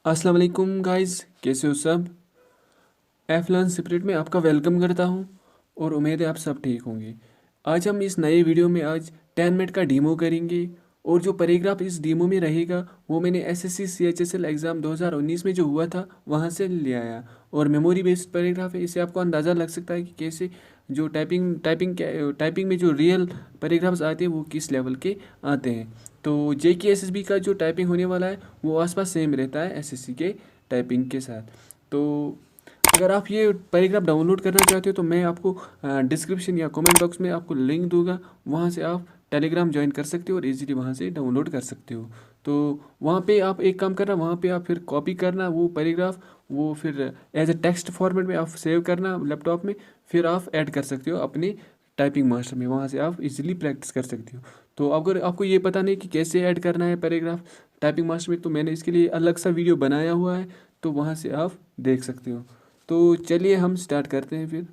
अस्सलाम वालेकुम गाइस, कैसे हो सब। एफलान स्पिरिट में आपका वेलकम करता हूं और उम्मीद है आप सब ठीक होंगे। आज हम इस नए वीडियो में आज 10 मिनट का डेमो करेंगे और जो पैराग्राफ इस डेमो में रहेगा वो मैंने एसएससी सीएचएसएल एग्ज़ाम 2019 में जो हुआ था वहाँ से ले आया और मेमोरी बेस्ड पैराग्राफ है। इससे आपको अंदाज़ा लग सकता है कि कैसे जो टाइपिंग में जो रियल पैराग्राफ्स आते हैं वो किस लेवल के आते हैं। तो जेके एसएसबी का जो टाइपिंग होने वाला है वो आसपास सेम रहता है एसएससी के टाइपिंग के साथ। तो अगर आप ये पैराग्राफ डाउनलोड करना चाहते हो तो मैं आपको डिस्क्रिप्शन या कमेंट बॉक्स में आपको लिंक दूंगा, वहाँ से आप टेलीग्राम ज्वाइन कर सकते हो और इजीली वहाँ से डाउनलोड कर सकते हो। तो वहाँ पे आप एक काम करना, वहाँ पे आप फिर कॉपी करना वो पैराग्राफ, वो फिर एज ए टेक्स्ट फॉर्मेट में आप सेव करना लैपटॉप में, फिर आप ऐड कर सकते हो अपने टाइपिंग मास्टर में, वहाँ से आप इजीली प्रैक्टिस कर सकते हो। तो अगर आपको ये पता नहीं कि कैसे ऐड करना है पैराग्राफ टाइपिंग मास्टर में, तो मैंने इसके लिए अलग सा वीडियो बनाया हुआ है, तो वहाँ से आप देख सकते हो। तो चलिए हम स्टार्ट करते हैं फिर।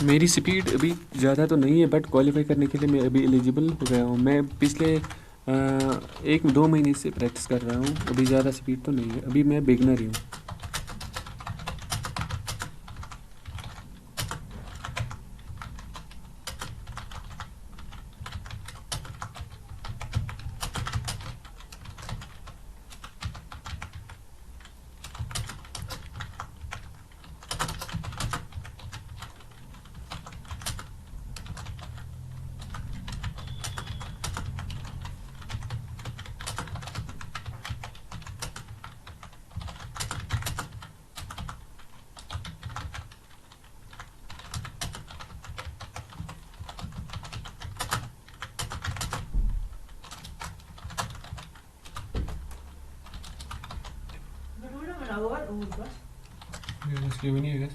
मेरी स्पीड अभी ज़्यादा तो नहीं है, बट क्वालिफाई करने के लिए मैं अभी एलिजिबल हो गया हूँ। मैं पिछले 1-2 महीने से प्रैक्टिस कर रहा हूँ, अभी ज़्यादा स्पीड तो नहीं है, अभी मैं बिगनर ही हूँ। Berdua mana awal umur bos? Yes, 11 years.